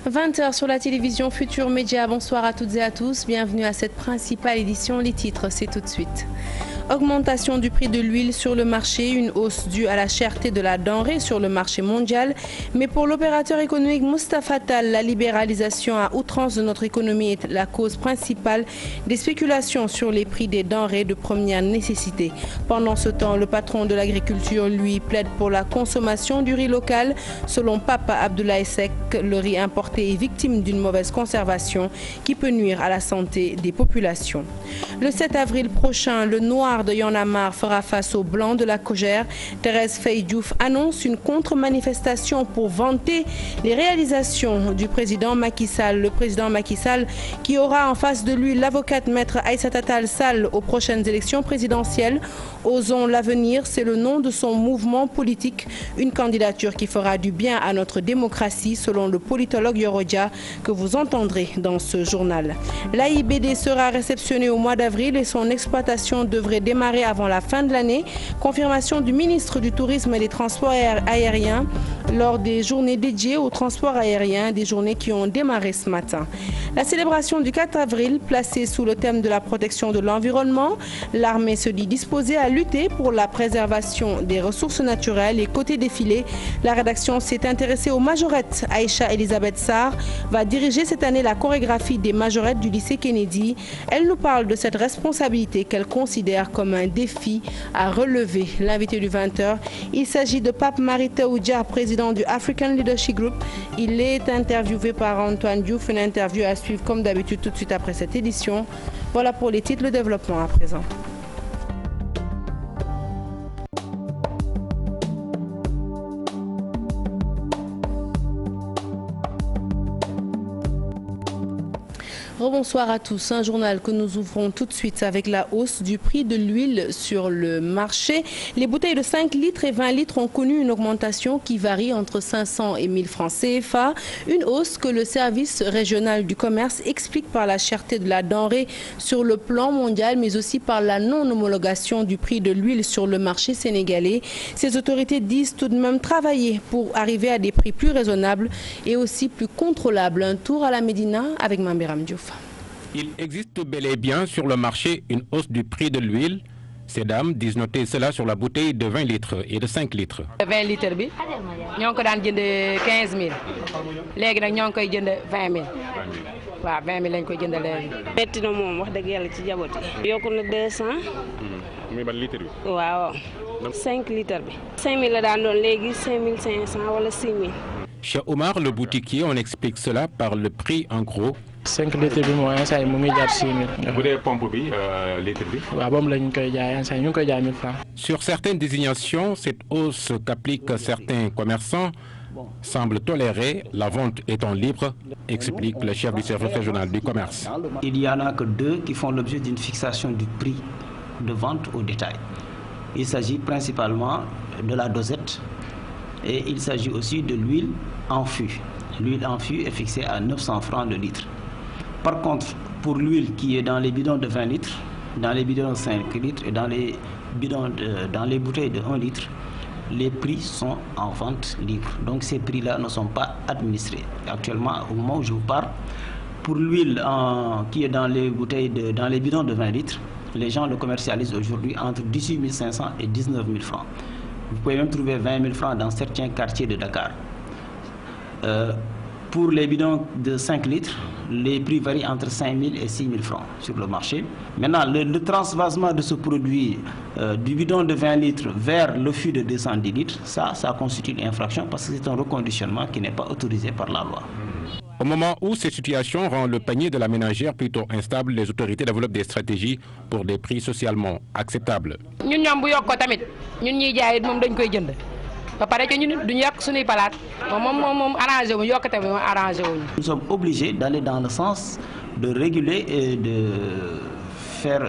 20h sur la télévision Futur Média. Bonsoir à toutes et à tous. Bienvenue à cette principale édition. Les titres, c'est tout de suite. Augmentation du prix de l'huile sur le marché, une hausse due à la cherté de la denrée sur le marché mondial. Mais pour l'opérateur économique Moustapha Tall, la libéralisation à outrance de notre économie est la cause principale des spéculations sur les prix des denrées de première nécessité. Pendant ce temps, le patron de l'agriculture, lui, plaide pour la consommation du riz local. Selon Papa Abdoulaye Seck, le riz importé est victime d'une mauvaise conservation qui peut nuire à la santé des populations. Le 7 avril prochain, le noir de Y'en a marre fera face au blanc de la Cogère. Thérèse Faye Diouf annonce une contre-manifestation pour vanter les réalisations du président Macky Sall. Le président Macky Sall qui aura en face de lui l'avocate maître Aïssata Tall Sall aux prochaines élections présidentielles. Osons l'avenir, c'est le nom de son mouvement politique. Une candidature qui fera du bien à notre démocratie selon le politologue Yoro Dia que vous entendrez dans ce journal. L'AIBD sera réceptionnée au mois d'avril et son exploitation devrait démarrer avant la fin de l'année. Confirmation du ministre du Tourisme et des Transports aériens lors des journées dédiées au transport aérien, des journées qui ont démarré ce matin. La célébration du 4 avril, placée sous le thème de la protection de l'environnement, l'armée se dit disposée à lutter pour la préservation des ressources naturelles et côté défilé, la rédaction s'est intéressée aux majorettes. Aïcha Elisabeth Sarr va diriger cette année la chorégraphie des majorettes du lycée Kennedy. Elle nous parle de cette responsabilité qu'elle considère comme un défi à relever. L'invité du 20h, il s'agit de Pape Marita Oudja, président du African Leadership Group. Il est interviewé par Antoine Diouf, une interview à suivre comme d'habitude tout de suite après cette édition. Voilà pour les titres, le développement à présent. Rebonsoir à tous. Un journal que nous ouvrons tout de suite avec la hausse du prix de l'huile sur le marché. Les bouteilles de 5 litres et 20 litres ont connu une augmentation qui varie entre 500 et 1000 francs CFA. Une hausse que le service régional du commerce explique par la cherté de la denrée sur le plan mondial, mais aussi par la non-homologation du prix de l'huile sur le marché sénégalais. Ces autorités disent tout de même travailler pour arriver à des prix plus raisonnables et aussi plus contrôlables. Un tour à la Médina avec Mambiram Diouf. Il existe bel et bien sur le marché une hausse du prix de l'huile. Ces dames disent noter cela sur la bouteille de 20 litres et de 5 litres. 20 litres, nous avons 15 000. Maintenant, nous avons 20 000. 20 000 lañ koy jënd léegi. metti na moom wax dëgg yàlla ci jaboot yi. yokku na 200. muy ban litre bi. waaw 5 litres bi. 5 000 la daan doon léegi 5 500 wala 6 000. Chez Omar, le boutiquier, on explique cela par le prix en gros. 5 litres bi mooy instant mu ngi jar 6 000. bu dee pompe bi litre bi. waaw boobu lañ koy jaay instant ñu ngi koy jaay 1000 francs. Sur certaines désignations, cette hausse qu'appliquent certains commerçants semble tolérer, la vente étant libre, explique le chef du service régional du commerce. Il n'y en a que 2 qui font l'objet d'une fixation du prix de vente au détail. Il s'agit principalement de la dosette et il s'agit aussi de l'huile en fût. L'huile en fût est fixée à 900 francs le litre. Par contre, pour l'huile qui est dans les bidons de 20 litres, dans les bidons de 5 litres et dans les bouteilles de 1 litre, les prix sont en vente libre. Donc ces prix-là ne sont pas administrés. Actuellement, au moment où je vous parle, pour l'huile qui est dans les bidons de 20 litres, les gens le commercialisent aujourd'hui entre 18 500 et 19 000 francs. Vous pouvez même trouver 20 000 francs dans certains quartiers de Dakar. Pour les bidons de 5 litres, les prix varient entre 5 000 et 6 000 francs sur le marché. Maintenant, le transvasement de ce produit du bidon de 20 litres vers le fût de 210 litres, ça constitue une infraction parce que c'est un reconditionnement qui n'est pas autorisé par la loi. Au moment où cette situation rend le panier de la ménagère plutôt instable, les autorités développent des stratégies pour des prix socialement acceptables. Ñun ñoom bu yokko tamit ñun ñuy jaay moom dañ koy jënd. Ba pare que ñun duñu yàq suñuy palaat moom arrangé wu yokkate bi arrangé wuñu. Nous sommes obligés d'aller dans le sens de réguler et de faire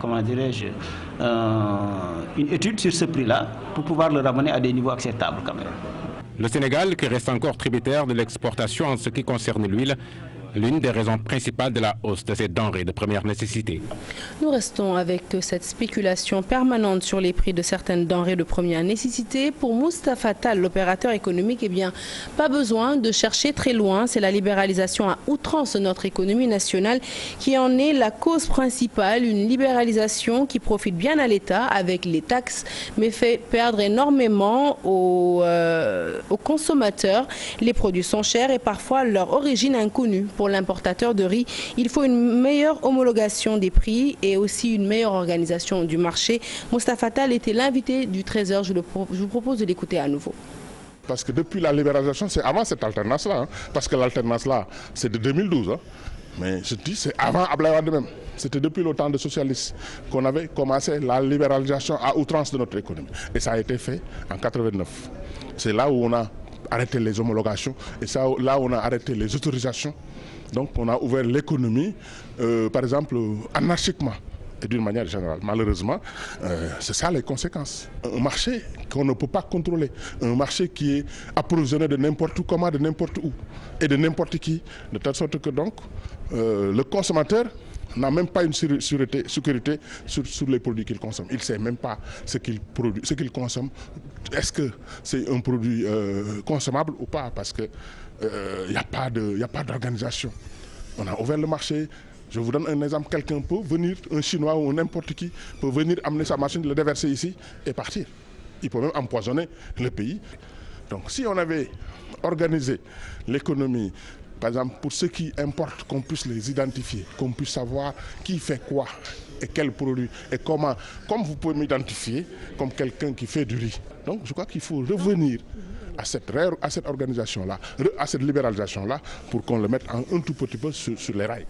comment dirais-je une étude sur ce prix-là pour pouvoir le ramener à des niveaux acceptables quand même. Le Sénégal, qui reste encore tributaire de l'exportation en ce qui concerne l'huile, l'une des raisons principales de la hausse de ces denrées de première nécessité. Nous restons avec cette spéculation permanente sur les prix de certaines denrées de première nécessité. Pour Moustapha Tall, l'opérateur économique, eh bien, pas besoin de chercher très loin. C'est la libéralisation à outrance de notre économie nationale qui en est la cause principale. Une libéralisation qui profite bien à l'État avec les taxes, mais fait perdre énormément aux consommateurs. Les produits sont chers et parfois leur origine inconnue. Pour l'importateur de riz, il faut une meilleure homologation des prix et aussi une meilleure organisation du marché. Moustapha Tall était l'invité du 13h. Je vous propose de l'écouter à nouveau. Parce que depuis la libéralisation, c'est avant cette alternance-là. Hein, parce que l'alternance-là, c'est de 2012. Hein. Mais je dis, c'est avant Abdoulaye Wade même. C'était depuis le temps des socialistes qu'on avait commencé la libéralisation à outrance de notre économie. Et ça a été fait en 89. C'est là où on a arrêté les homologations et là où on a arrêté les autorisations. Donc on a ouvert l'économie, par exemple, anarchiquement. Et d'une manière générale, malheureusement, c'est ça les conséquences. Un marché qu'on ne peut pas contrôler, un marché qui est approvisionné de n'importe où, comment, de n'importe où, et de n'importe qui, de telle sorte que donc le consommateur n'a même pas une sécurité sur les produits qu'il consomme. Il ne sait même pas ce qu'il produit, ce qu'il consomme. Est-ce que c'est un produit consommable ou pas? Parce qu'il n'y a pas d'organisation. On a ouvert le marché. Je vous donne un exemple, quelqu'un peut venir, un Chinois ou n'importe qui, peut venir amener sa machine, le déverser ici et partir. Il peut même empoisonner le pays. Donc si on avait organisé l'économie, par exemple pour ceux qui importent, qu'on puisse les identifier, qu'on puisse savoir qui fait quoi et quel produit et comment, comme vous pouvez m'identifier comme quelqu'un qui fait du riz. Donc je crois qu'il faut revenir à cette organisation-là, à cette libéralisation-là, pour qu'on le mette un tout petit peu sur les rails.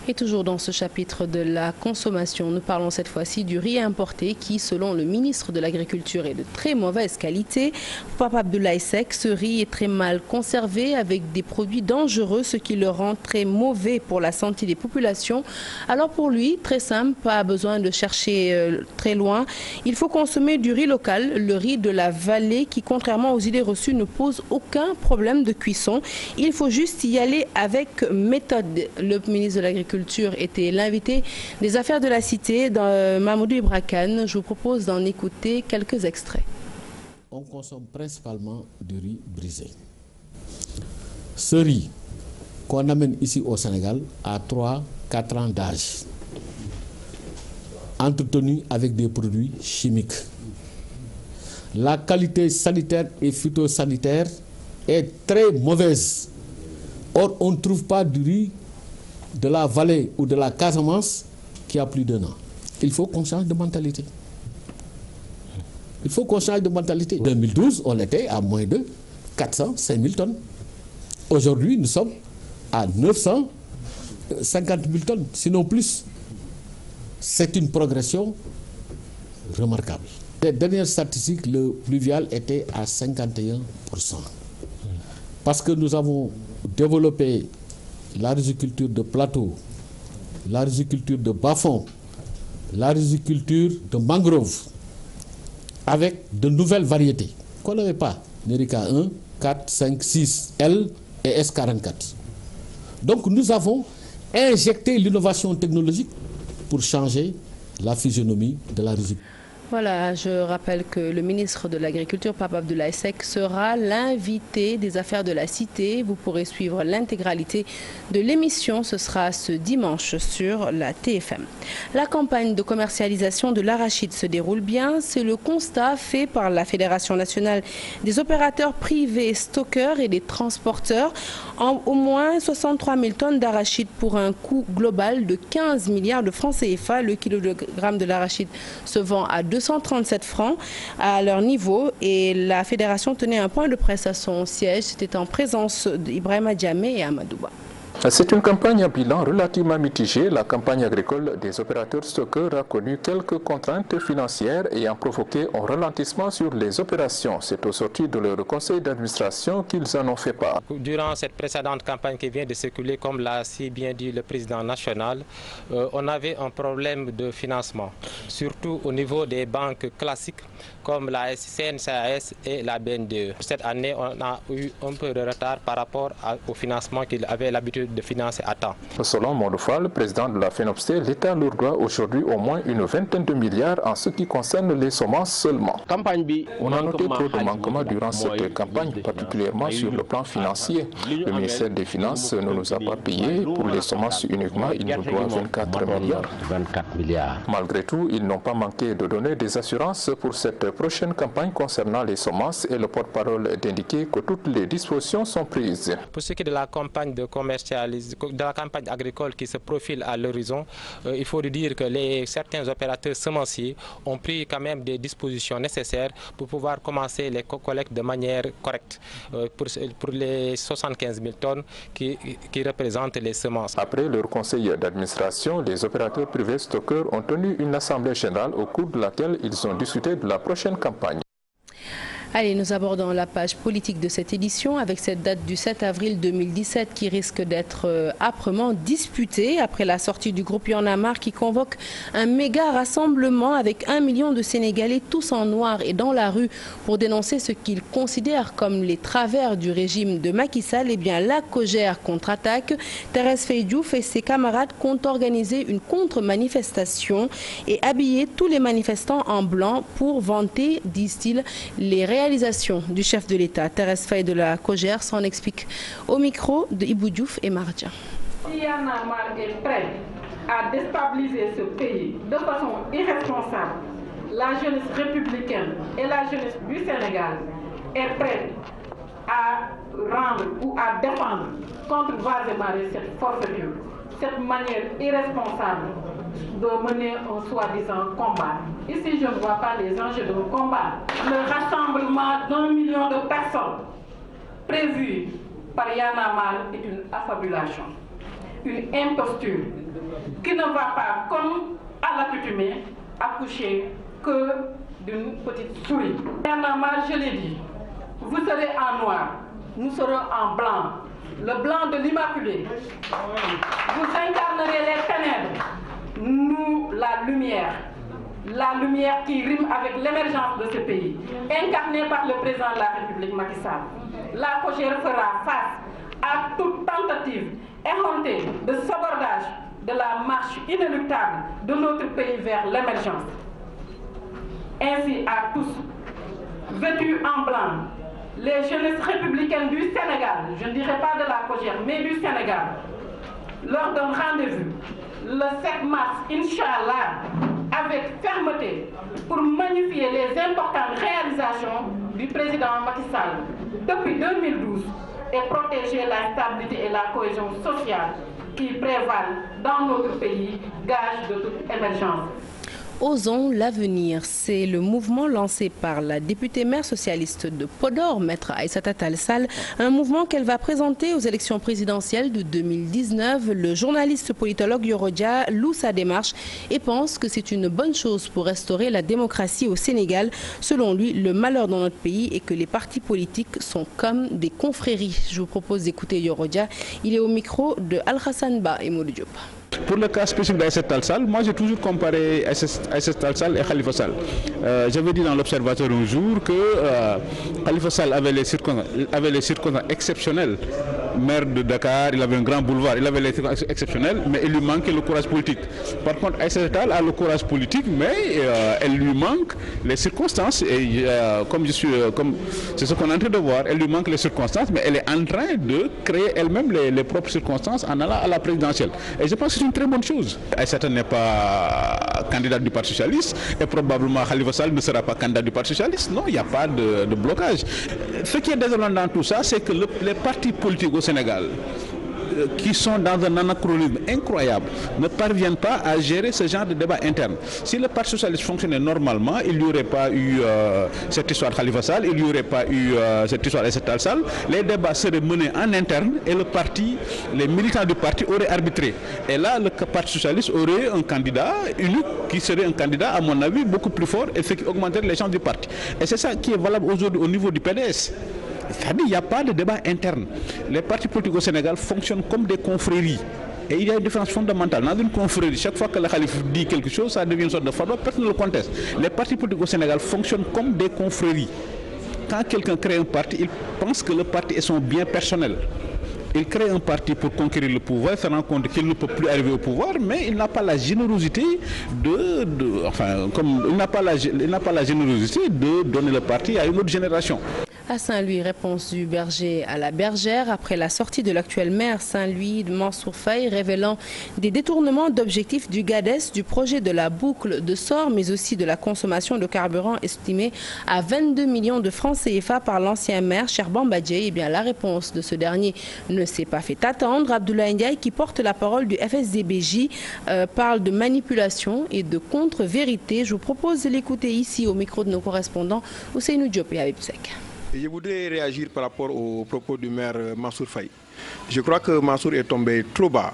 Et toujours dans ce chapitre de la consommation, nous parlons cette fois-ci du riz importé qui, selon le ministre de l'Agriculture, est de très mauvaise qualité. Pour Pape Abdoulaye Seck, ce riz est très mal conservé avec des produits dangereux, ce qui le rend très mauvais pour la santé des populations. Alors pour lui, très simple, pas besoin de chercher très loin. Il faut consommer du riz local, le riz de la vallée qui, contrairement aux idées reçues, ne pose aucun problème de cuisson. Il faut juste y aller avec méthode. Le ministre de l'Agriculture était l'invité des Affaires de la Cité, Mamadou Ibra Kane. Je vous propose d'en écouter quelques extraits. On consomme principalement du riz brisé. Ce riz qu'on amène ici au Sénégal a 3-4 ans d'âge, entretenu avec des produits chimiques. La qualité sanitaire et phytosanitaire est très mauvaise. Or, on ne trouve pas du riz de la vallée ou de la Casamance qui a plus d'1 an. Il faut qu'on change de mentalité. Il faut qu'on change de mentalité. En 2012, on était à moins de 405 000 tonnes. Aujourd'hui, nous sommes à 950 000 tonnes, sinon plus. C'est une progression remarquable. Les dernières statistiques, le pluvial était à 51%. Parce que nous avons développé la riziculture de plateau, la riziculture de bas-fond, la riziculture de mangrove, avec de nouvelles variétés qu'on n'avait pas. Nerica 1, 4, 5, 6, L et S44. Donc nous avons injecté l'innovation technologique pour changer la physionomie de la riziculture. Voilà, je rappelle que le ministre de l'Agriculture, Pape Abdoulaye Seck, sera l'invité des Affaires de la Cité. Vous pourrez suivre l'intégralité de l'émission. Ce sera ce dimanche sur la TFM. La campagne de commercialisation de l'arachide se déroule bien. C'est le constat fait par la Fédération nationale des opérateurs privés, stockeurs et des transporteurs. Au moins 63 000 tonnes d'arachide pour un coût global de 15 milliards de francs CFA. Le kilogramme de l'arachide se vend à 237 francs à leur niveau et la fédération tenait un point de presse à son siège. C'était en présence d'Ibrahima Diamé et Amadouba. C'est une campagne à bilan relativement mitigé. La campagne agricole des opérateurs stockeurs a connu quelques contraintes financières ayant provoqué un ralentissement sur les opérations. C'est au sortir de leur conseil d'administration qu'ils en ont fait part. Durant cette précédente campagne qui vient de circuler, comme l'a si bien dit le président national, on avait un problème de financement, surtout au niveau des banques classiques comme la CNCAS et la BNDE. Cette année, on a eu un peu de retard par rapport au financement qu'il avait l'habitude de financer à temps. Selon Modou Fall, le président de la FENOPST, l'État leur doit aujourd'hui au moins une vingtaine de milliards en ce qui concerne les semences seulement. On a noté trop de manquements durant cette campagne, particulièrement sur le plan financier. Le ministère des Finances ne nous a pas payé. Pour les semences uniquement, il nous doit 24 milliards. Malgré tout, ils n'ont pas manqué de donner des assurances pour cette prochaine campagne concernant les semences et le porte-parole d'indiquer que toutes les dispositions sont prises. Pour ce qui est de la campagne de la campagne agricole qui se profile à l'horizon, il faut dire que certains opérateurs semenciers ont pris quand même des dispositions nécessaires pour pouvoir commencer les collectes de manière correcte pour les 75 000 tonnes qui représentent les semences. Après leur conseil d'administration, les opérateurs privés stockeurs ont tenu une assemblée générale au cours de laquelle ils ont discuté de la prochaine campagne. Allez, nous abordons la page politique de cette édition avec cette date du 7 avril 2017 qui risque d'être âprement disputée après la sortie du groupe Y en a marre qui convoque un méga rassemblement avec 1 million de Sénégalais tous en noir et dans la rue pour dénoncer ce qu'ils considèrent comme les travers du régime de Macky Sall. Eh bien, la COJER contre-attaque. Thérèse Faye Diouf et ses camarades comptent organiser une contre-manifestation et habiller tous les manifestants en blanc pour vanter, disent-ils, les réalisations du chef de l'État. Thérèse Faye de la COJER s'en explique au micro de Ibou Diouf et Mardia. Si Y en a marre est prêt à déstabiliser ce pays de façon irresponsable, la jeunesse républicaine et la jeunesse du Sénégal est prête à rendre ou à défendre contre voies et marées cette forfaiture, cette manière irresponsable de mener un soi-disant combat. Ici, je ne vois pas les enjeux de combat. Le rassemblement d'1 million de personnes prévu par Y en a marre est une affabulation, une imposture qui ne va pas, comme à l'accoutumée, accoucher que d'une petite souris. Y en a marre, je l'ai dit, vous serez en noir, nous serons en blanc, le blanc de l'Immaculée. Vous incarnerez les ténèbres, nous la lumière qui rime avec l'émergence de ce pays, incarnée par le président de la République Macky Sall. La COJER fera face à toute tentative éhontée de sabordage de la marche inéluctable de notre pays vers l'émergence. Ainsi à tous, vêtus en blanc, les jeunesses républicaines du Sénégal, je ne dirais pas de la COJER, mais du Sénégal, leur donne rendez-vous le 7 mars, Inch'Allah, avec fermeté, pour magnifier les importantes réalisations du président Macky Sall depuis 2012 et protéger la stabilité et la cohésion sociale qui prévalent dans notre pays, gage de toute émergence. Osons l'avenir, c'est le mouvement lancé par la députée maire socialiste de Podor, Maître Aïssata Tall Sall, un mouvement qu'elle va présenter aux élections présidentielles de 2019. Le journaliste politologue Yoro Dia loue sa démarche et pense que c'est une bonne chose pour restaurer la démocratie au Sénégal. Selon lui, le malheur dans notre pays est que les partis politiques sont comme des confréries. Je vous propose d'écouter Yoro Dia. Il est au micro de Al-Hassan Ba et Modou Diop. Pour le cas spécifique d'Aïssata Tall Sall, moi j'ai toujours comparé Aïssata Tall Sall et Khalifa Sall. J'avais dit dans l'Observateur un jour que Khalifa Sall avait les circonstances exceptionnelles. Maire de Dakar, il avait un grand boulevard, il avait les circonstances exceptionnelles, mais il lui manquait le courage politique. Par contre, Aïssata Tall a le courage politique, mais elle lui manque les circonstances. Et comme c'est ce qu'on est en train de voir, elle lui manque les circonstances, mais elle est en train de créer elle-même les propres circonstances en allant à la présidentielle. Et je pense que c'est une très bonne chose. Aïssata n'est pas candidat du Parti socialiste et probablement Khalifa Sall ne sera pas candidat du Parti socialiste. Non, il n'y a pas de blocage. Ce qui est désolant dans tout ça, c'est que les partis politiques au Sénégal qui sont dans un anachronisme incroyable ne parviennent pas à gérer ce genre de débat interne. Si le Parti socialiste fonctionnait normalement, il n'y aurait pas eu cette histoire de Khalifa Sall, il n'y aurait pas eu cette histoire d'Aïssata Tall Sall. Les débats seraient menés en interne et les militants du parti auraient arbitré. Et là, le Parti socialiste aurait un candidat unique qui serait un candidat, à mon avis, beaucoup plus fort et ce qui augmenterait les chances du parti. Et c'est ça qui est valable aujourd'hui au niveau du PDS. C'est-à-dire qu'il n'y a pas de débat interne. Les partis politiques au Sénégal fonctionnent comme des confréries. Et il y a une différence fondamentale. Dans une confrérie, chaque fois que le calife dit quelque chose, ça devient une sorte de fatwa, personne ne le conteste. Les partis politiques au Sénégal fonctionnent comme des confréries. Quand quelqu'un crée un parti, il pense que le parti est son bien personnel. Il crée un parti pour conquérir le pouvoir, il se rend compte qu'il ne peut plus arriver au pouvoir, mais il n'a pas la générosité il n'a pas la générosité de donner le parti à une autre génération. À Saint-Louis, réponse du berger à la bergère après la sortie de l'actuel maire Saint-Louis de Mansour Faye révélant des détournements d'objectifs du GADES, du projet de la boucle de Sor, mais aussi de la consommation de carburant estimée à 22 millions de francs CFA par l'ancien maire Cheikh Bamba Dièye. Eh bien, la réponse de ce dernier ne s'est pas fait attendre. Abdoulaye Ndiaye, qui porte la parole du FSDBJ, parle de manipulation et de contre-vérité. Je vous propose de l'écouter ici au micro de nos correspondants Ousseynou Diop et Habib Seck. Je voudrais réagir par rapport aux propos du maire Mansour Faye. Je crois que Mansour est tombé trop bas,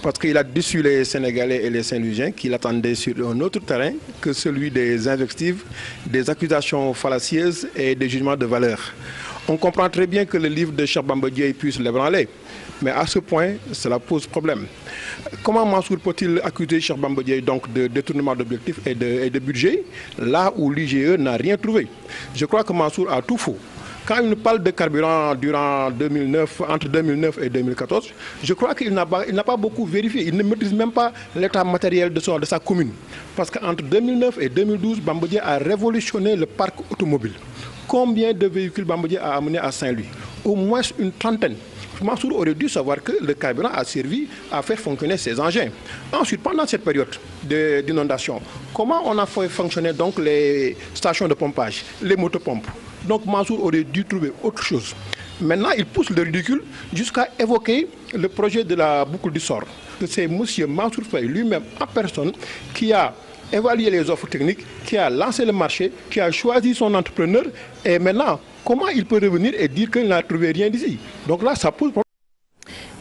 parce qu'il a déçu les Sénégalais et les Saint-Louisiens qui l'attendaient sur un autre terrain que celui des invectives, des accusations fallacieuses et des jugements de valeur. On comprend très bien que le livre de Cheikh Bamba Dièye puisse l'ébranler, mais à ce point, cela pose problème. Comment Mansour peut-il accuser Cheikh Bamba Dièye donc de détournement d'objectifs et de budget, là où l'IGE n'a rien trouvé? Je crois que Mansour a tout faux. Quand il nous parle de carburant entre 2009 et 2014, je crois qu'il n'a pas beaucoup vérifié. Il ne maîtrise même pas l'état matériel de sa commune. Parce qu'entre 2009 et 2012, Bamba Dièye a révolutionné le parc automobile. Combien de véhicules Bamba Dièye a amené à Saint-Louis? Au moins une trentaine. Mansour aurait dû savoir que le carburant a servi à faire fonctionner ces engins. Ensuite, pendant cette période d'inondation, comment on a fait fonctionner donc les stations de pompage, les motopompes? Donc Mansour aurait dû trouver autre chose. Maintenant, il pousse le ridicule jusqu'à évoquer le projet de la boucle du Sor. C'est M. Mansour Faye lui-même en personne qui a évalué les offres techniques, qui a lancé le marché, qui a choisi son entrepreneur. Et maintenant, comment il peut revenir et dire qu'il n'a trouvé rien d'ici? Donc là, ça pose problème.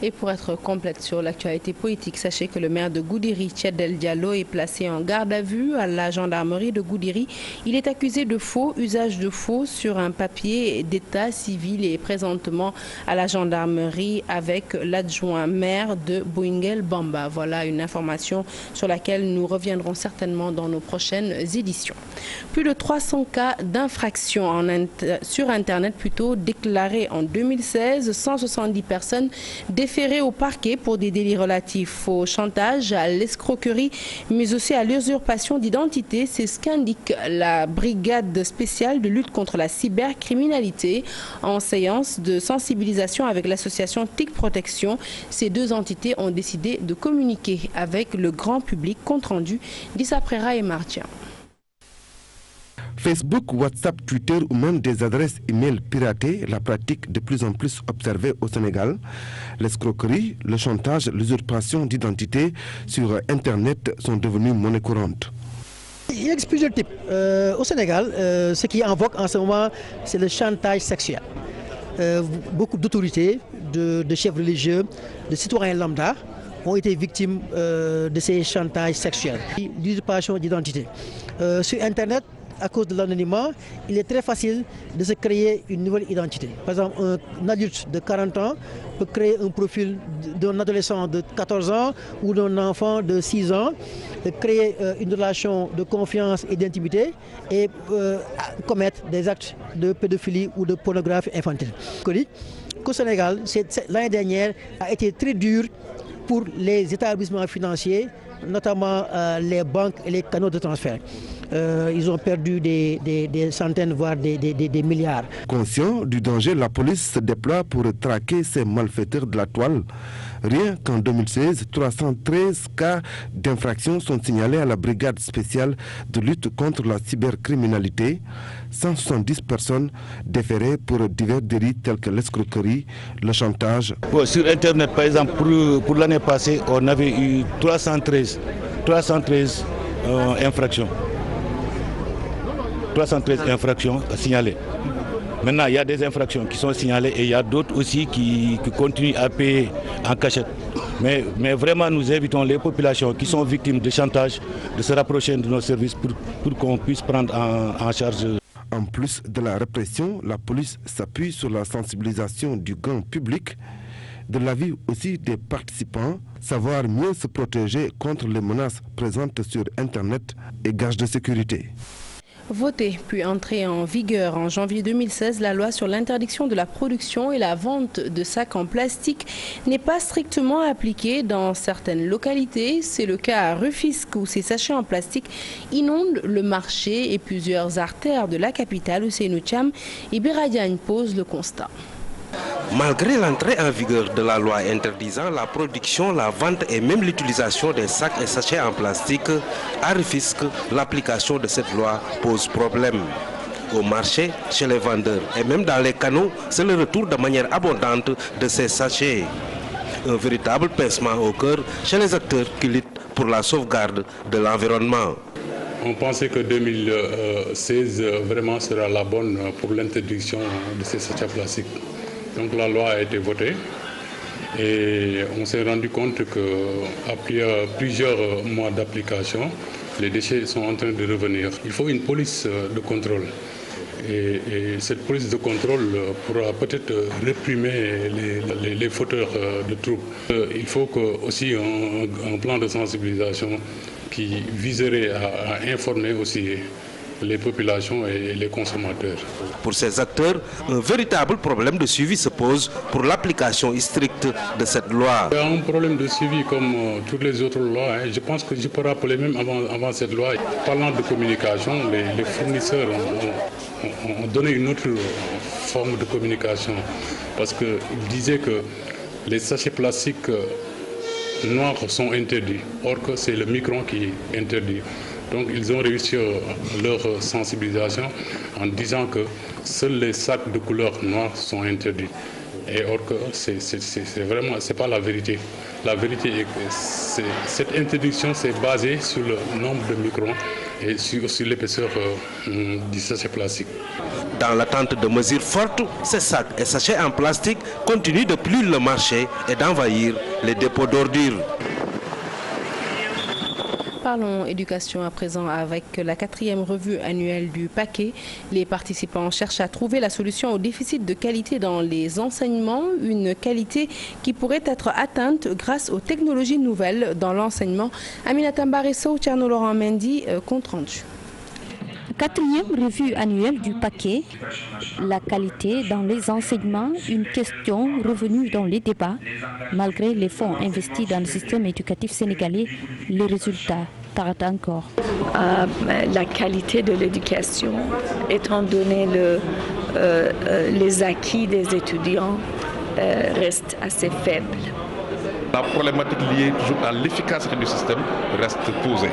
Et pour être complète sur l'actualité politique, sachez que le maire de Goudiri, Tchedel Diallo, est placé en garde à vue à la gendarmerie de Goudiri. Il est accusé de faux, usage de faux sur un papier d'état civil et présentement à la gendarmerie avec l'adjoint maire de Boingel Bamba. Voilà une information sur laquelle nous reviendrons certainement dans nos prochaines éditions. Plus de 300 cas d'infraction sur Internet déclarés en 2016, 170 personnes déférées au parquet pour des délits relatifs au chantage, à l'escroquerie, mais aussi à l'usurpation d'identité. C'est ce qu'indique la brigade spéciale de lutte contre la cybercriminalité en séance de sensibilisation avec l'association TIC Protection. Ces deux entités ont décidé de communiquer avec le grand public. Compte rendu d'Issa Prera et Martian. Facebook, WhatsApp, Twitter ou même des adresses e-mail piratées, la pratique de plus en plus observée au Sénégal. L'escroquerie, le chantage, l'usurpation d'identité sur Internet sont devenus monnaie courante. Il existe plusieurs types. Au Sénégal, ce qui est en vogue en ce moment, c'est le chantage sexuel. Beaucoup d'autorités, de chefs religieux, de citoyens lambda ont été victimes de ces chantages sexuels. L'usurpation d'identité. Sur Internet, à cause de l'anonymat, il est très facile de se créer une nouvelle identité. Par exemple, un adulte de 40 ans peut créer un profil d'un adolescent de 14 ans ou d'un enfant de 6 ans, créer une relation de confiance et d'intimité et commettre des actes de pédophilie ou de pornographie infantile. Qu'au Sénégal, l'année dernière a été très dure pour les établissements financiers, notamment les banques et les canaux de transfert. Ils ont perdu des centaines, voire des milliards. Conscient du danger, la police se déploie pour traquer ces malfaiteurs de la toile. Rien qu'en 2016, 313 cas d'infraction sont signalés à la brigade spéciale de lutte contre la cybercriminalité. 170 personnes déférées pour divers délits tels que l'escroquerie, le chantage. Sur Internet, par exemple, pour l'année passée, on avait eu 313 infractions. 313 infractions signalées. Maintenant, il y a des infractions qui sont signalées et il y a d'autres aussi qui continuent à payer en cachette. Mais vraiment, nous invitons les populations qui sont victimes de chantage de se rapprocher de nos services pour qu'on puisse prendre en charge. En plus de la répression, la police s'appuie sur la sensibilisation du grand public. de l'avis aussi des participants, savoir mieux se protéger contre les menaces présentes sur Internet et gage de sécurité. Votée puis entrée en vigueur en janvier 2016, la loi sur l'interdiction de la production et la vente de sacs en plastique n'est pas strictement appliquée dans certaines localités. C'est le cas à Rufisque où ces sachets en plastique inondent le marché et plusieurs artères de la capitale. Ousseynou Thiam et Bira Diagne posent le constat. Malgré l'entrée en vigueur de la loi interdisant la production, la vente et même l'utilisation des sacs et sachets en plastique, à Rufisque, l'application de cette loi pose problème. Au marché, chez les vendeurs et même dans les canaux, c'est le retour de manière abondante de ces sachets. Un véritable pincement au cœur chez les acteurs qui luttent pour la sauvegarde de l'environnement. On pensait que 2016 vraiment sera la bonne pour l'interdiction de ces sachets plastiques. Donc la loi a été votée et on s'est rendu compte qu'après plusieurs mois d'application, les déchets sont en train de revenir. Il faut une police de contrôle. Et cette police de contrôle pourra peut-être réprimer les fauteurs de troubles. Il faut aussi un plan de sensibilisation qui viserait à informer aussi les populations et les consommateurs. Pour ces acteurs, un véritable problème de suivi se pose pour l'application stricte de cette loi. Il y a un problème de suivi comme toutes les autres lois. Je pense que je peux rappeler même avant cette loi. Parlant de communication, les fournisseurs ont donné une autre forme de communication parce qu'ils disaient que les sachets plastiques noirs sont interdits, or que c'est le micron qui est interdit. Donc ils ont réussi leur sensibilisation en disant que seuls les sacs de couleur noire sont interdits. Et or que c'est pas la vérité. La vérité est que cette interdiction s'est basée sur le nombre de microns et sur l'épaisseur du sachet plastique. Dans l'attente de mesures fortes, ces sacs et sachets en plastique continuent de piller le marché et d'envahir les dépôts d'ordures. Parlons éducation à présent avec la 4e revue annuelle du paquet. Les participants cherchent à trouver la solution au déficit de qualité dans les enseignements, une qualité qui pourrait être atteinte grâce aux technologies nouvelles dans l'enseignement. Aminata Mbaresso, Tcherno Laurent Mendy, compte rendu. 4e revue annuelle du paquet, la qualité dans les enseignements, une question revenue dans les débats. Malgré les fonds investis dans le système éducatif sénégalais, les résultats tardent encore. La qualité de l'éducation, étant donné les acquis des étudiants, reste assez faible. La problématique liée toujours à l'efficacité du système reste posée.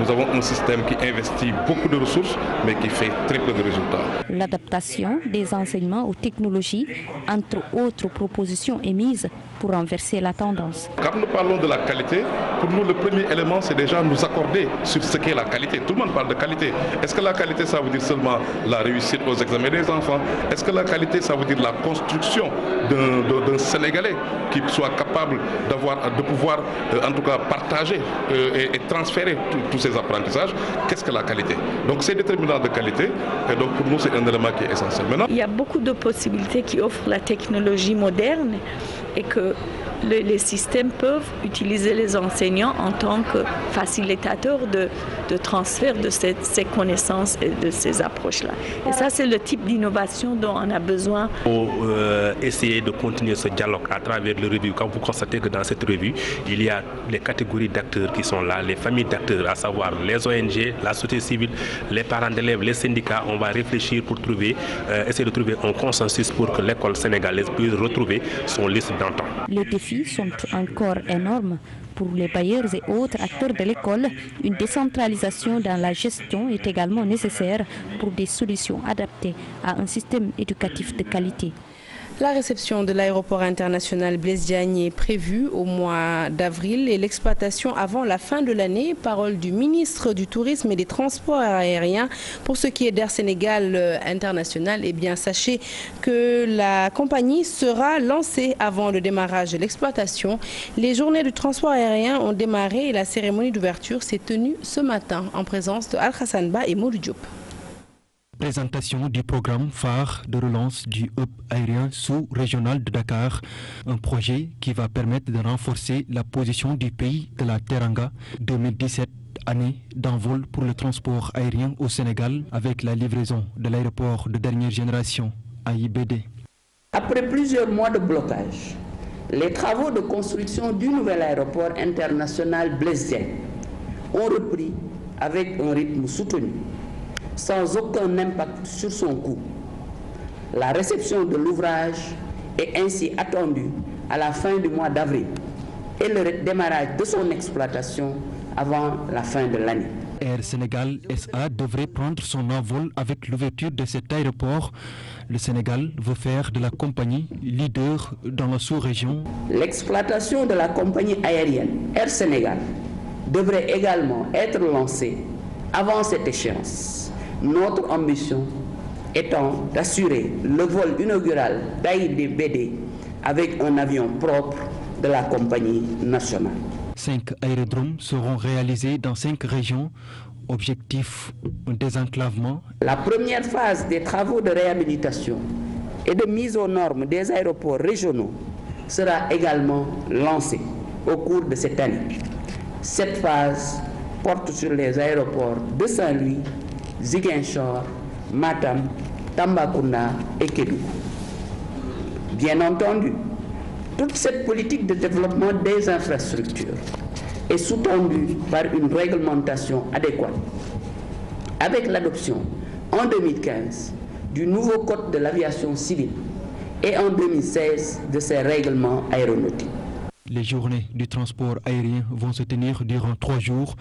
Nous avons un système qui investit beaucoup de ressources, mais qui fait très peu de résultats. L'adaptation des enseignements aux technologies, entre autres propositions émises pour renverser la tendance. Quand nous parlons de la qualité, pour nous, le premier élément, c'est déjà nous accorder sur ce qu'est la qualité. Tout le monde parle de qualité. Est-ce que la qualité, ça veut dire seulement la réussite aux examens des enfants? Est-ce que la qualité, ça veut dire la construction d'un Sénégalais qui soit capable de pouvoir, en tout cas, partager et transférer tous ces apprentissages? Qu'est-ce que la qualité? Donc, c'est déterminant de qualité. Et donc, pour nous, c'est un élément qui est essentiel. Maintenant, il y a beaucoup de possibilités qui offrent la technologie moderne et que les systèmes peuvent utiliser les enseignants en tant que facilitateurs de transfert de ces connaissances et de ces approches-là. Et ça, c'est le type d'innovation dont on a besoin. Pour essayer de continuer ce dialogue à travers le revue, quand vous constatez que dans cette revue, il y a les catégories d'acteurs qui sont là, les familles d'acteurs, à savoir les ONG, la société civile, les parents d'élèves, les syndicats, on va réfléchir pour essayer de trouver un consensus pour que l'école sénégalaise puisse retrouver son liste d'antan. Les défis sont encore énormes. Pour les bailleurs et autres acteurs de l'école, une décentralisation dans la gestion est également nécessaire pour des solutions adaptées à un système éducatif de qualité. La réception de l'aéroport international Blaise Diagne est prévue au mois d'avril et l'exploitation avant la fin de l'année. Parole du ministre du Tourisme et des Transports aériens. Pour ce qui est d'Air Sénégal International, eh bien, sachez que la compagnie sera lancée avant le démarrage de l'exploitation. Les journées du transport aérien ont démarré et la cérémonie d'ouverture s'est tenue ce matin en présence de Al-Hassan Ba et Maudou Diop. présentation du programme phare de relance du hub aérien sous-régional de Dakar, un projet qui va permettre de renforcer la position du pays de la Teranga. 2017, année d'envol pour le transport aérien au Sénégal avec la livraison de l'aéroport de dernière génération AIBD. Après plusieurs mois de blocage, les travaux de construction du nouvel aéroport international Blaise Diagne ont repris avec un rythme soutenu, sans aucun impact sur son coût. La réception de l'ouvrage est ainsi attendue à la fin du mois d'avril et le démarrage de son exploitation avant la fin de l'année. Air Sénégal SA devrait prendre son envol avec l'ouverture de cet aéroport. Le Sénégal veut faire de la compagnie leader dans la sous-région. L'exploitation de la compagnie aérienne Air Sénégal devrait également être lancée avant cette échéance. Notre ambition étant d'assurer le vol inaugural d'AIBD avec un avion propre de la compagnie nationale. 5 aérodromes seront réalisés dans 5 régions. Objectif, un désenclavement. La première phase des travaux de réhabilitation et de mise aux normes des aéroports régionaux sera également lancée au cours de cette année. Cette phase porte sur les aéroports de Saint-Louis, Ziguinchor, Matam, Tambacounda et Kédougou. Bien entendu, toute cette politique de développement des infrastructures est sous-tendue par une réglementation adéquate, avec l'adoption en 2015 du nouveau code de l'aviation civile et en 2016 de ses règlements aéronautiques. Les journées du transport aérien vont se tenir durant 3 jours.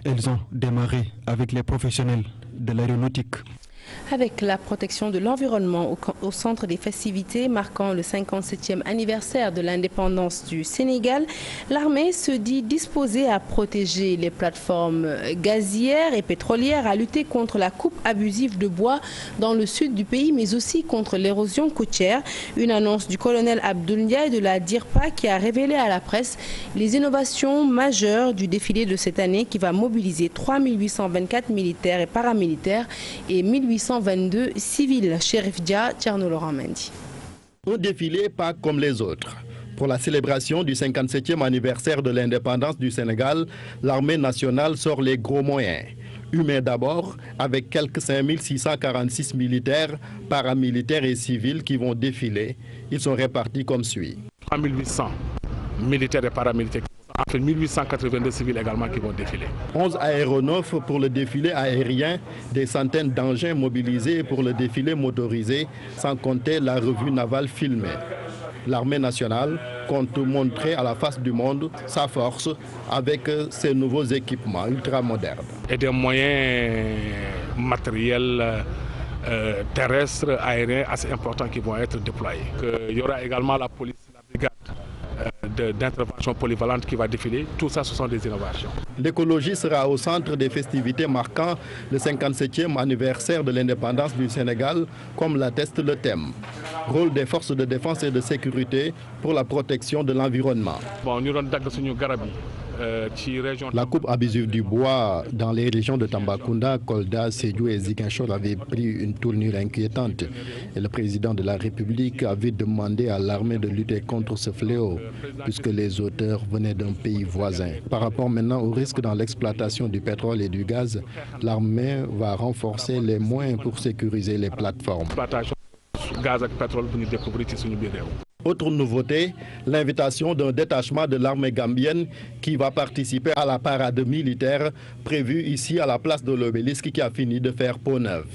Elles ont démarré avec les professionnels de l'aéronautique. Avec la protection de l'environnement au centre des festivités marquant le 57e anniversaire de l'indépendance du Sénégal, l'armée se dit disposée à protéger les plateformes gazières et pétrolières, à lutter contre la coupe abusive de bois dans le sud du pays, mais aussi contre l'érosion côtière. Une annonce du colonel Abdoul Ndiaye de la DIRPA qui a révélé à la presse les innovations majeures du défilé de cette année qui va mobiliser 3824 militaires et paramilitaires et 1822 civils. Chérif Dia, Tierno Laurent Mendy. Un défilé pas comme les autres. Pour la célébration du 57e anniversaire de l'indépendance du Sénégal, l'armée nationale sort les gros moyens. Humains d'abord, avec quelques 5646 militaires, paramilitaires et civils qui vont défiler. Ils sont répartis comme suit. 3800 militaires et paramilitaires. Entre 1882 civils également qui vont défiler. 11 aéronefs pour le défilé aérien, des centaines d'engins mobilisés pour le défilé motorisé, sans compter la revue navale filmée. L'armée nationale compte montrer à la face du monde sa force avec ses nouveaux équipements ultramodernes. Et des moyens matériels terrestres, aériens assez importants qui vont être déployés. Il y aura également la police, la brigade d'intervention polyvalente qui va défiler. Tout ça, ce sont des innovations. L'écologie sera au centre des festivités marquant le 57e anniversaire de l'indépendance du Sénégal, comme l'atteste le thème. Rôle des forces de défense et de sécurité pour la protection de l'environnement. La coupe abusive du bois dans les régions de Tambacounda, Kolda, Sédhiou et Ziguinchor avait pris une tournure inquiétante. Et le président de la République avait demandé à l'armée de lutter contre ce fléau, puisque les auteurs venaient d'un pays voisin. Par rapport maintenant au risque dans l'exploitation du pétrole et du gaz, l'armée va renforcer les moyens pour sécuriser les plateformes. Autre nouveauté, l'invitation d'un détachement de l'armée gambienne qui va participer à la parade militaire prévue ici à la place de l'Obélisque qui a fini de faire peau neuve.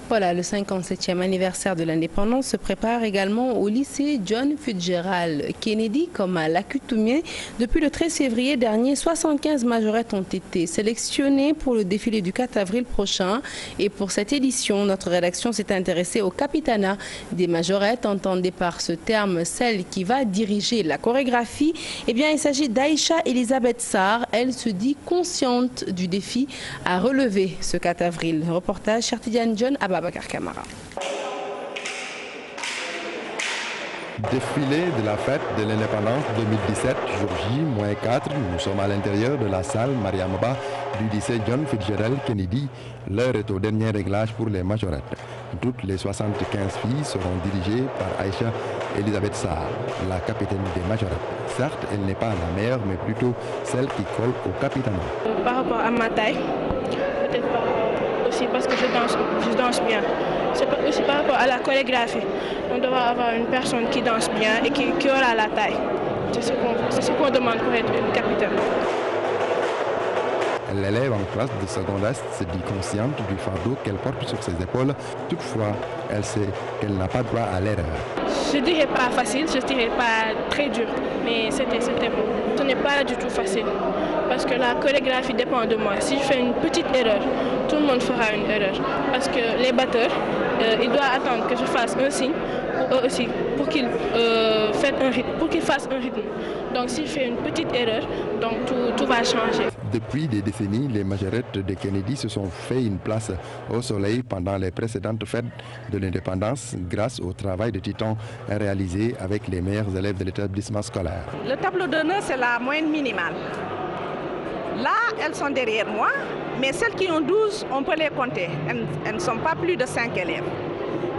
Voilà, le 57e anniversaire de l'indépendance se prépare également au lycée John Fitzgerald Kennedy comme à l'Akutumien. Depuis le 13 février dernier, 75 majorettes ont été sélectionnées pour le défilé du 4 avril prochain. Et pour cette édition, notre rédaction s'est intéressée au capitanat des majorettes. Entendez par ce terme celle qui va diriger la chorégraphie. Eh bien, il s'agit d'Aïcha Elisabeth Sarr. Elle se dit consciente du défi à relever ce 4 avril. Reportage Chertidiane John à Babacar Camara. Défilé de la fête de l'indépendance 2017, jour J-4, nous sommes à l'intérieur de la salle Mariamaba du lycée John Fitzgerald Kennedy. L'heure est au dernier réglage pour les majorettes. Toutes les 75 filles seront dirigées par Aïcha Elisabeth Sarr, la capitaine des majorettes. Certes, elle n'est pas la meilleure, mais plutôt celle qui colle au capitaine. Par rapport à ma taille, peut-être aussi parce que je danse bien. C'est aussi par rapport à la chorégraphie. On doit avoir une personne qui danse bien et qui aura la taille. C'est ce qu'on demande pour être une capitaine. L'élève en classe de secondaire se dit consciente du fardeau qu'elle porte sur ses épaules. Toutefois, elle sait qu'elle n'a pas droit à l'erreur. Je dirais pas facile, je dirais pas très dur, mais c'était bon. Ce n'est pas du tout facile, parce que la chorégraphie dépend de moi. Si je fais une petite erreur, tout le monde fera une erreur. Parce que les batteurs, ils doivent attendre que je fasse un signe pour eux aussi, pour qu'ils fassent un rythme. Donc si je fais une petite erreur, donc tout va changer. Depuis des décennies, les majorettes de Kennedy se sont fait une place au soleil pendant les précédentes fêtes de l'indépendance grâce au travail de titan réalisé avec les meilleurs élèves de l'établissement scolaire. Le tableau d'honneur, c'est la moyenne minimale. Là, elles sont derrière moi, mais celles qui ont 12, on peut les compter. Elles ne sont pas plus de 5 élèves.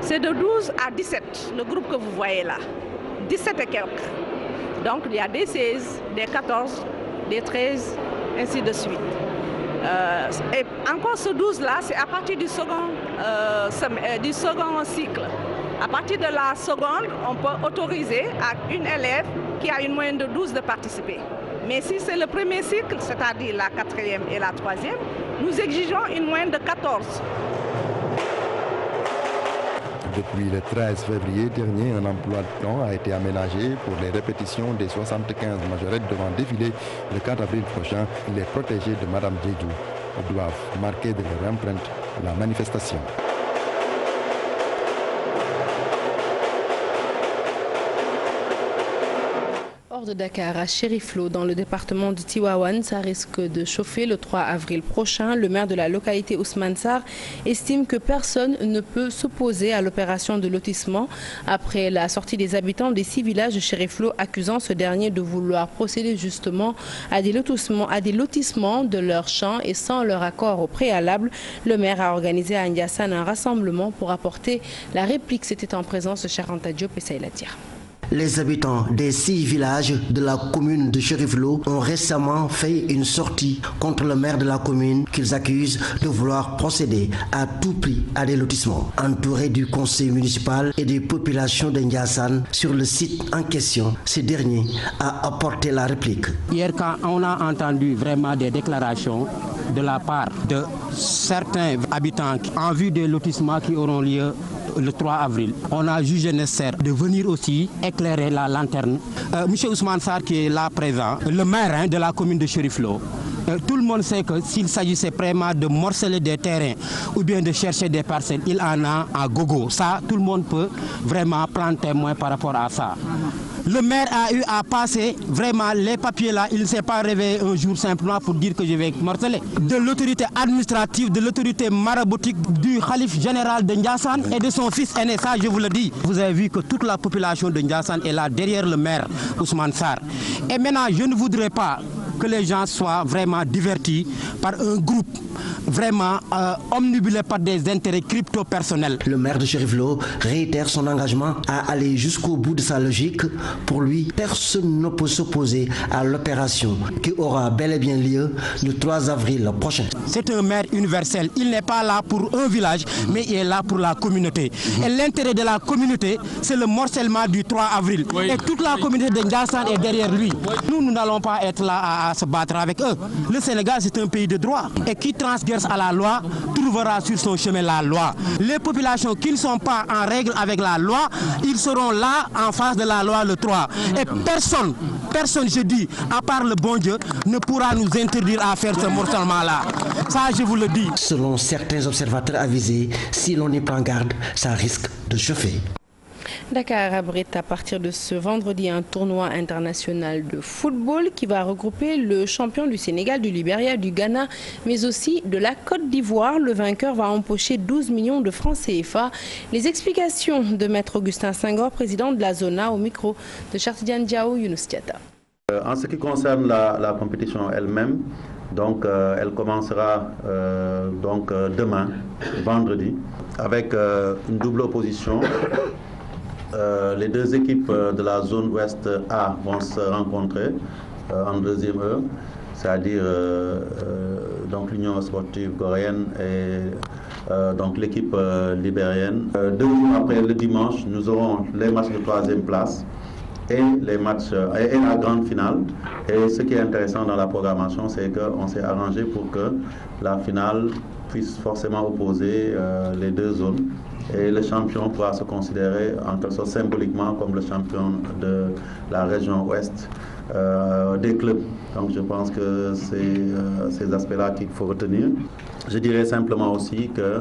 C'est de 12 à 17, le groupe que vous voyez là. 17 et quelques. Donc il y a des 16, des 14, des 13, ainsi de suite. Et encore ce 12-là, c'est à partir du second cycle. À partir de la seconde, on peut autoriser à une élève qui a une moyenne de 12 de participer. Mais si c'est le premier cycle, c'est-à-dire la 4e et la 3e, nous exigeons une moyenne de 14. Depuis le 13 février dernier, un emploi de temps a été aménagé pour les répétitions des 75 majorettes devant défiler le 4 avril prochain. Les protégés de Mme Djedjou doivent marquer de leur empreinte la manifestation. De Dakar à Chériflo, dans le département de Tivaouane, ça risque de chauffer le 3 avril prochain. Le maire de la localité, Ousmane Sarr, estime que personne ne peut s'opposer à l'opération de lotissement après la sortie des habitants des 6 villages de Chériflo, accusant ce dernier de vouloir procéder justement à des lotissements de leurs champs et sans leur accord au préalable. Le maire a organisé à Ndiassane un rassemblement pour apporter la réplique. C'était en présence de Charanta Diop et Saïla Dia. Les habitants des 6 villages de la commune de Chériflo ont récemment fait une sortie contre le maire de la commune qu'ils accusent de vouloir procéder à tout prix à des lotissements. Entouré du conseil municipal et des populations de Ndiassane sur le site en question, ce dernier a apporté la réplique. Hier, quand on a entendu vraiment des déclarations de la part de certains habitants en vue des lotissements qui auront lieu le 3 avril, on a jugé nécessaire de venir aussi éclairer la lanterne. Monsieur Ousmane Sarr qui est là présent, le maire de la commune de Chériflo, tout le monde sait que s'il s'agissait vraiment de morceler des terrains ou bien de chercher des parcelles, il en a à gogo. Ça, tout le monde peut vraiment prendre témoin par rapport à ça. Le maire a eu à passer vraiment les papiers là. Il ne s'est pas réveillé un jour simplement pour dire que je vais morceler. De l'autorité administrative, de l'autorité maraboutique du khalife général de Ndiassane et de son fils aîné, ça je vous le dis. Vous avez vu que toute la population de Ndiassane est là derrière le maire Ousmane Sarr. Et maintenant, je ne voudrais pas que les gens soient vraiment divertis par un groupe vraiment omnibulé par des intérêts crypto-personnels. Le maire de Chériflo réitère son engagement à aller jusqu'au bout de sa logique. Pour lui, personne ne peut s'opposer à l'opération qui aura bel et bien lieu le 3 avril prochain. C'est un maire universel. Il n'est pas là pour un village, mais il est là pour la communauté. Et l'intérêt de la communauté, c'est le morcellement du 3 avril. Et toute la communauté de Ndiassane est derrière lui. Nous n'allons pas être là à se battre avec eux. Le Sénégal, c'est un pays de droit. Et qui transgresse à la loi trouvera sur son chemin la loi. Les populations qui ne sont pas en règle avec la loi, ils seront là en face de la loi le 3. Et personne, je dis, à part le bon Dieu, ne pourra nous interdire à faire ce morcellement-là. Ça, je vous le dis. Selon certains observateurs avisés, si l'on n'y prend garde, ça risque de chauffer. Dakar abrite à partir de ce vendredi un tournoi international de football qui va regrouper le champion du Sénégal, du Libéria, du Ghana, mais aussi de la Côte d'Ivoire. Le vainqueur va empocher 12 millions de francs CFA. Les explications de Maître Augustin Senghor, président de la Zona, au micro de Chartidiane Diao, Younous Diatta. En ce qui concerne la compétition elle-même, donc elle commencera demain, vendredi, avec une double opposition. Les deux équipes de la zone ouest A vont se rencontrer en deuxième heure, c'est-à-dire l'Union sportive goréenne et l'équipe libérienne. 2 jours après, le dimanche, nous aurons les matchs de troisième place et les matchs et la grande finale. Et ce qui est intéressant dans la programmation, c'est qu'on s'est arrangé pour que la finale puisse forcément opposer les deux zones. Et le champion pourra se considérer en quelque sorte symboliquement comme le champion de la région ouest des clubs. Donc je pense que c'est ces aspects-là qu'il faut retenir. Je dirais simplement aussi que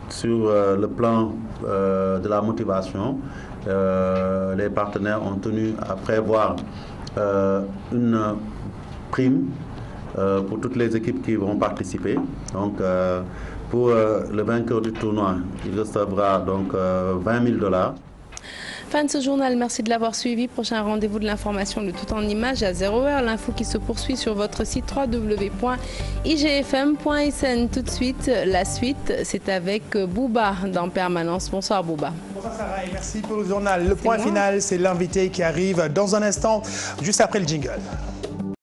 sur le plan de la motivation, les partenaires ont tenu à prévoir une prime pour toutes les équipes qui vont participer. Donc, pour le vainqueur du tournoi, il recevra donc 20 000 $. Fin de ce journal, merci de l'avoir suivi. Prochain rendez-vous de l'information de tout en images à 0h. L'info qui se poursuit sur votre site www.igfm.sn. Tout de suite, la suite, c'est avec Bouba dans Permanence. Bonsoir Bouba. Bonsoir Sarah et merci pour le journal. Le point final, c'est l'invité qui arrive dans un instant, juste après le jingle.